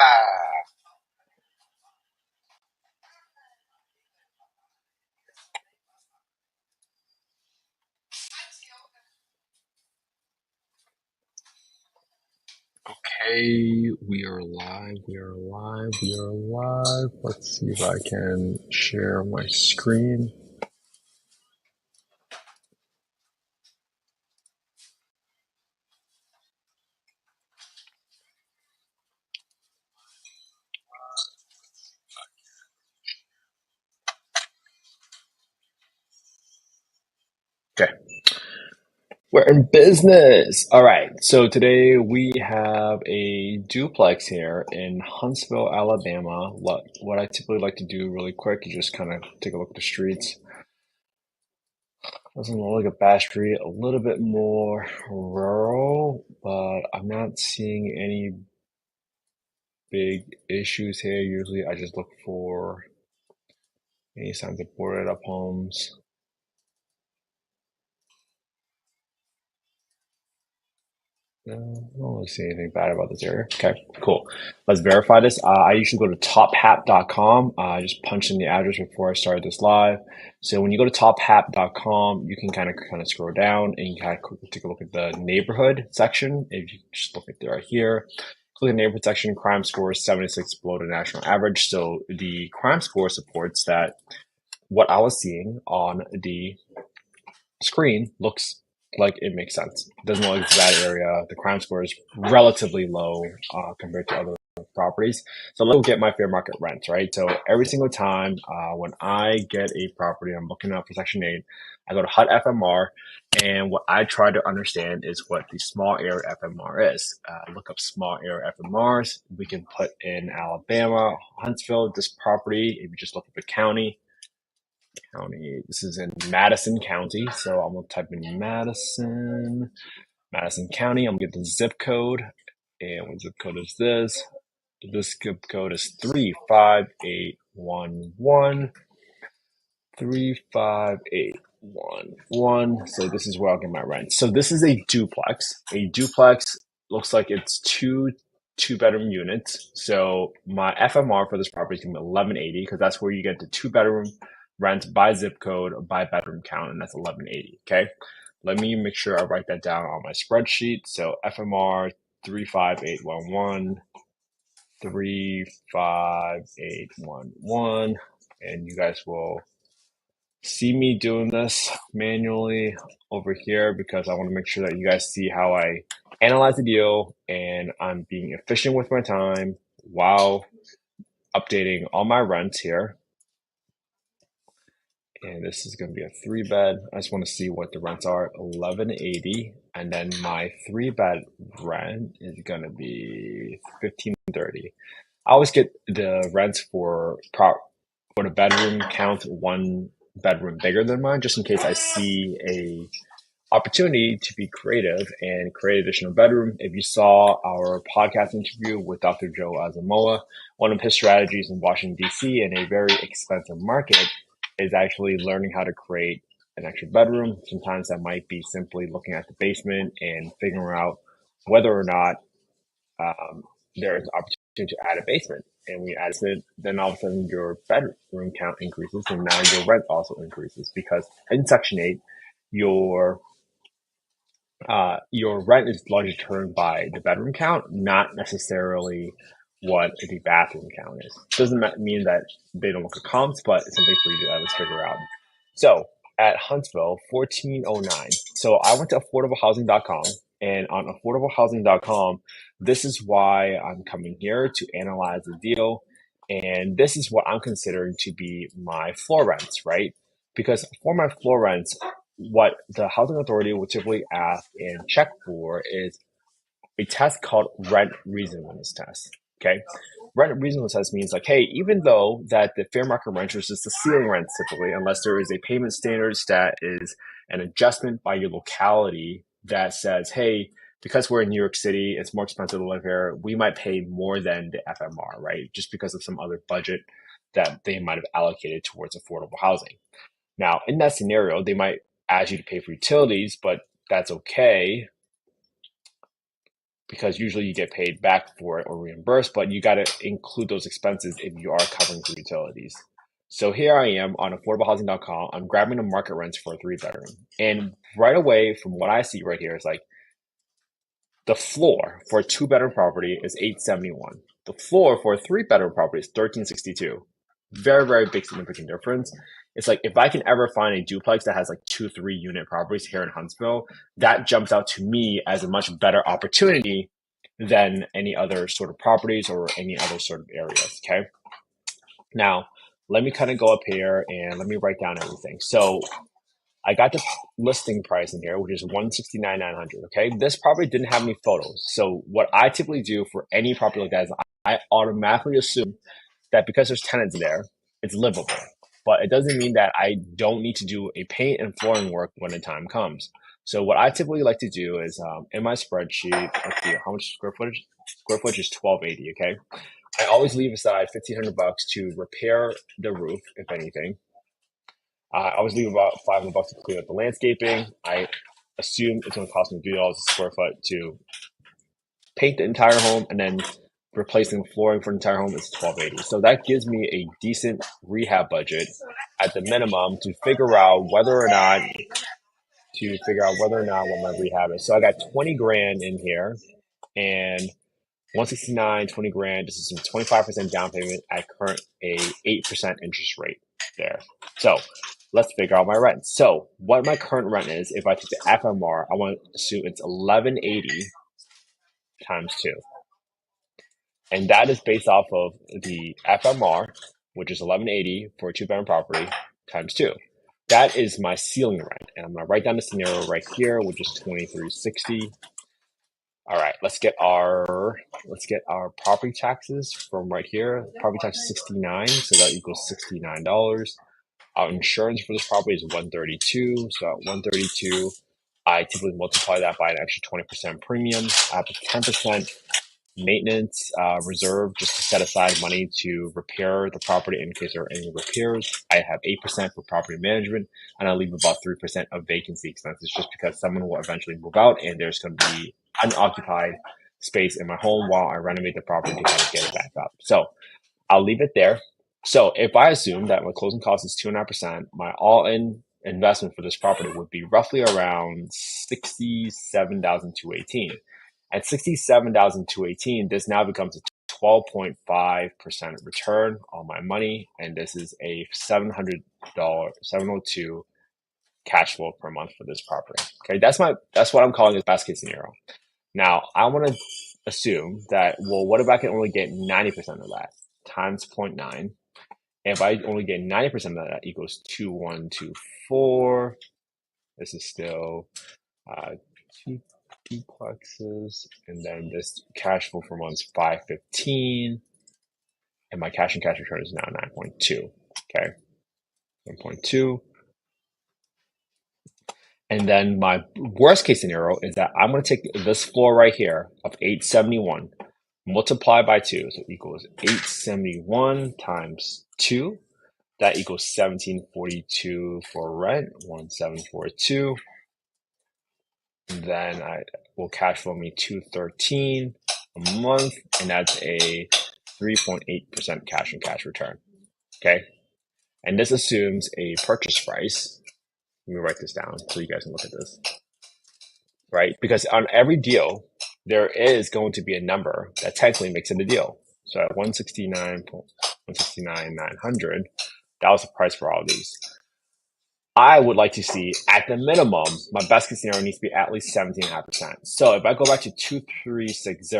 Okay, we are live, we are live, we are live. Let's see if I can share my screen. Okay, we're in business. All right, so today we have a duplex here in Huntsville, Alabama. What I typically like to do really quick is just kind of take a look at the streets. Doesn't look like a bad street, a little bit more rural, but I'm not seeing any big issues here. Usually I just look for any signs of boarded up homes. No, I don't really see anything bad about this area. Okay, cool. Let's verify this. I usually go to tophap.com. I just punched in the address before I started this live. So when you go to tophap.com, you can kind of scroll down and you kind of take a look at the neighborhood section. If you just look at it right here, click the neighborhood section, crime score is 76 below the national average. So the crime score supports that what I was seeing on the screen looks like it makes sense. It doesn't look like it's a bad area. The crime score is relatively low compared to other properties. So let's get my fair market rent, right? So every single time when I get a property, I'm looking up for Section 8, I go to HUD FMR, and what I try to understand is what the small area FMR is. Look up small area FMRs. We can put in Alabama, Huntsville, this property. If you just look at the county, this is in Madison County, so I'm gonna type in Madison County. I'm gonna get the zip code, and what zip code is this? This zip code is 35811. 35811. So this is where I'll get my rent. So this is a duplex. A duplex looks like it's two-bedroom units. So my FMR for this property is gonna be 1180 because that's where you get the two-bedroom rent by zip code by bedroom count, and that's 1180. Okay. Let me make sure I write that down on my spreadsheet. So FMR 35811, 35811, and you guys will see me doing this manually over here because I want to make sure that you guys see how I analyze the deal and I'm being efficient with my time while updating all my rents here. And this is going to be a 3-bed. I just want to see what the rents are. 1180, and then my 3-bed rent is going to be 1530. I always get the rents for the bedroom count one bedroom bigger than mine, just in case I see a opportunity to be creative and create additional bedroom. If you saw our podcast interview with Dr. Joe Azamoah, one of his strategies in Washington, D.C. in a very expensive market is actually learning how to create an extra bedroom. Sometimes that might be simply looking at the basement and figuring out whether or not there is an opportunity to add a basement. And we add it, then all of a sudden your bedroom count increases, and now your rent also increases because in Section 8, your rent is largely determined by the bedroom count, not necessarily what the bathroom count is. Doesn't mean that they don't look at comps, but it's something for you to at least figure out. So at Huntsville, 1409. So I went to affordablehousing.com, and on affordablehousing.com, this is why I'm coming here to analyze the deal. And this is what I'm considering to be my floor rents, right? Because for my floor rents, what the housing authority will typically ask and check for is a test called rent reasonableness test. Okay. Rent reasonableness test means like, hey, even though that the fair market rent is just the ceiling rent typically, unless there is a payment standards that is an adjustment by your locality that says, hey, because we're in New York City, it's more expensive to live here. We might pay more than the FMR, right? Just because of some other budget that they might have allocated towards affordable housing. Now, in that scenario, they might ask you to pay for utilities, but that's okay because usually you get paid back for it or reimbursed, but you got to include those expenses if you are covering for utilities. So here I am on affordablehousing.com. I'm grabbing the market rents for a 3-bedroom. And right away, from what I see right here, is like the floor for a 2-bedroom property is $871. The floor for a 3-bedroom property is $1362. Very, very big significant difference. It's like if I can ever find a duplex that has like 2-3 unit properties here in Huntsville, that jumps out to me as a much better opportunity than any other sort of properties or any other sort of areas. Okay. Now, let me kind of go up here and let me write down everything. So I got the listing price in here, which is $169,900. Okay, this property didn't have any photos. So what I typically do for any property like that is I automatically assume that because there's tenants there, it's livable. But it doesn't mean that I don't need to do a paint and flooring work when the time comes. So what I typically like to do is in my spreadsheet, let's see how much square footage. Square footage is 1280. Okay, I always leave aside $1,500 to repair the roof, if anything. I always leave about $500 to clean up the landscaping. I assume it's going to cost me $3 a square foot to paint the entire home, and then replacing flooring for the entire home is $1,280. So that gives me a decent rehab budget at the minimum to figure out whether or not what my rehab is. So I got 20 grand in here, and 169, 20 grand. This is a 25% down payment at current a 8% interest rate there. So let's figure out my rent. So what my current rent is, if I take the FMR, I want to assume it's 1180 times 2. And that is based off of the FMR, which is 1180 for a 2-bedroom property times 2. That is my ceiling rent. And I'm going to write down the scenario right here, which is 2360. All right, let's get our property taxes from right here. Property tax is 69, so that equals $69. Our insurance for this property is 132. So at 132, I typically multiply that by an extra 20% premium. I have a 10% maintenance reserve just to set aside money to repair the property in case there are any repairs. I have 8% for property management, and I leave about 3% of vacancy expenses just because someone will eventually move out and there's going to be unoccupied space in my home while I renovate the property to kind of get it back up. So I'll leave it there. So if I assume that my closing cost is 2.5%, my all-in investment for this property would be roughly around $67,218. At $67,218, this now becomes a 12.5% return on my money, and this is a $702 cash flow per month for this property. Okay, that's what I'm calling a best case scenario. Now I want to assume that, well, what if I can only get 90% of that times 0.9? If I only get 90% of that equals 2124. This is still two duplexes, and then this cash flow for month's 515, and my cash and cash return is now 9.2. Okay, 9.2. And then my worst case scenario is that I'm going to take this floor right here of 871, multiply by 2, so it equals 871 times 2. That equals 1742 for rent, 1742. And then I will cash flow me 213 a month, and that's a 3.8% cash and cash return. Okay, and this assumes a purchase price. Let me write this down so you guys can look at this. Right, because on every deal there is going to be a number that technically makes it a deal. So at 169,900, that was the price for all of these. I would like to see, at the minimum, my best case scenario needs to be at least 17.5%. So if I go back to 2360,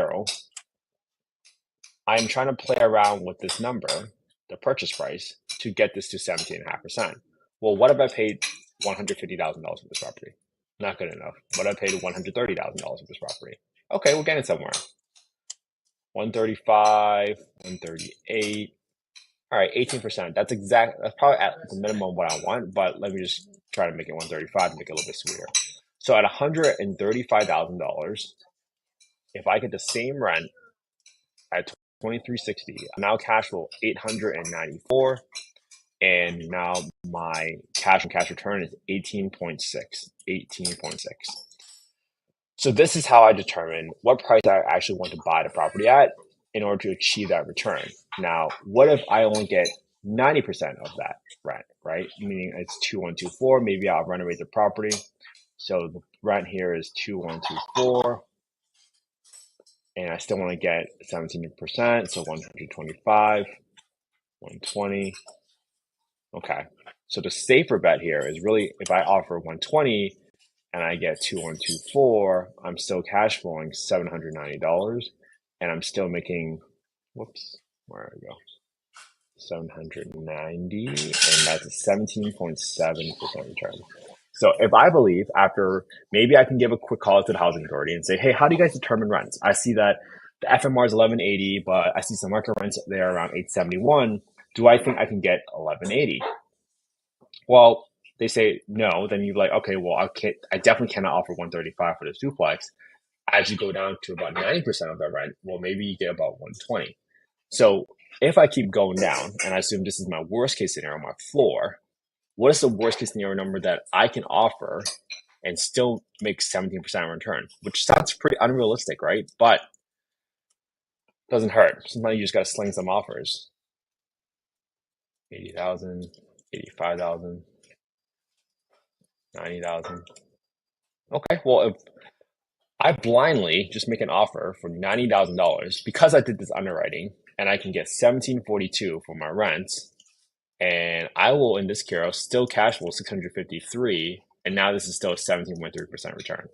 I'm trying to play around with this number, the purchase price, to get this to 17.5%. Well, what if I paid $150,000 for this property? Not good enough. What if I paid $130,000 for this property? Okay, we're getting somewhere. 135, 138. All right, 18%. That's probably at the minimum what I want, but let me just try to make it 135 to make it a little bit sweeter. So at $135,000, if I get the same rent at 2360, now cash flow 894, and now my cash and cash return is 18.6. So this is how I determine what price I actually want to buy the property at in order to achieve that return. Now, what if I only get 90% of that rent, right? Meaning it's 2124, maybe I'll renovate the property. So the rent here is 2124, and I still want to get 17%, so 125, 120. Okay. So the safer bet here is really if I offer 120 and I get 2124, I'm still cash flowing $790 and I'm still making, whoops, where did I go? 790, and that's a 17.7% return. So if I believe after, maybe I can give a quick call to the housing authority and say, hey, how do you guys determine rents? I see that the FMR is 1180, but I see some market rents there around 871. Do I think I can get 1180? Well, they say no. Then you're like, okay, well, I definitely cannot offer 135 for this duplex. As you go down to about 90% of that rent, well, maybe you get about 120. So if I keep going down, and I assume this is my worst case scenario, my floor, what is the worst case scenario number that I can offer and still make 17% return? Which sounds pretty unrealistic, right? But doesn't hurt. Sometimes you just got to sling some offers. 80,000, 85,000, 90,000. Okay, well, if I blindly just make an offer for $90,000 because I did this underwriting and I can get 1742 for my rent, and I will, in this case, still cash flow 653, and now this is still a 17.3% return.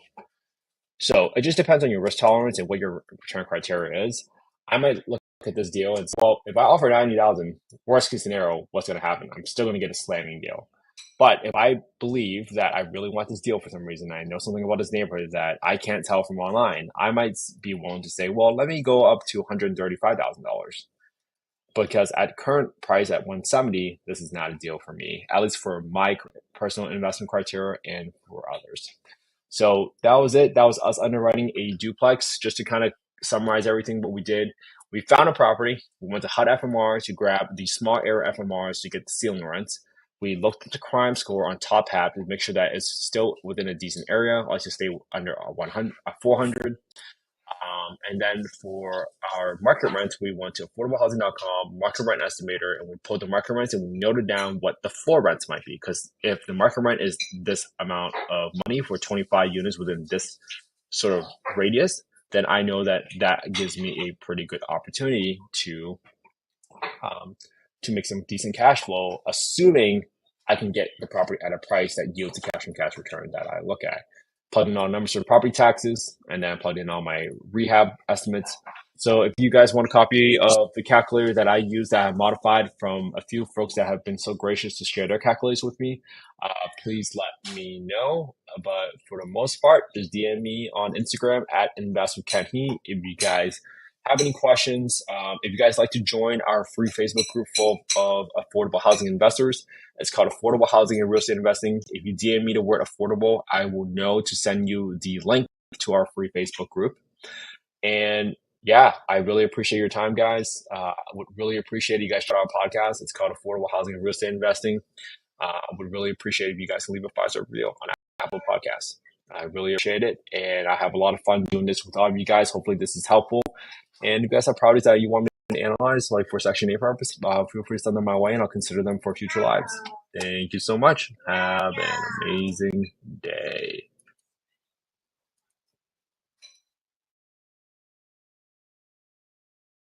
So it just depends on your risk tolerance and what your return criteria is. I might look at this deal and say, well, if I offer 90,000, worst case scenario, what's going to happen? I'm still going to get a slamming deal. But if I believe that I really want this deal for some reason, I know something about this neighborhood that I can't tell from online, I might be willing to say, well, let me go up to $135,000. Because at current price at 170, this is not a deal for me, at least for my personal investment criteria and for others. So that was it. That was us underwriting a duplex. Just to kind of summarize everything what we did. We found a property. We went to HUD FMR to grab the small area FMRs to get the ceiling rents. We looked at the crime score on top half to make sure that it's still within a decent area. Let's just stay under 400. And then for our market rents, we went to affordablehousing.com, market rent estimator, and we pulled the market rents and we noted down what the floor rents might be. Because if the market rent is this amount of money for 25 units within this sort of radius, then I know that that gives me a pretty good opportunity to make some decent cash flow, assuming I can get the property at a price that yields a cash on cash return that I look at. Plug in all numbers for property taxes, and then plug in all my rehab estimates. So if you guys want a copy of the calculator that I use that I modified from a few folks that have been so gracious to share their calculators with me, please let me know. But for the most part, just DM me on Instagram at investwithkenhe if you guys have any questions. If you guys like to join our free Facebook group full of affordable housing investors, it's called Affordable Housing and Real Estate Investing. If you DM me the word affordable, I will know to send you the link to our free Facebook group. And yeah, I really appreciate your time, guys. I would really appreciate you guys check out our podcast. It's called Affordable Housing and Real Estate Investing. I would really appreciate if you guys can leave a 5-star review on Apple Podcasts. I really appreciate it. And I have a lot of fun doing this with all of you guys. Hopefully this is helpful. And if you guys have properties that you want me to analyze, like for Section 8 purpose, feel free to send them my way and I'll consider them for future lives. Thank you so much. Have an amazing day.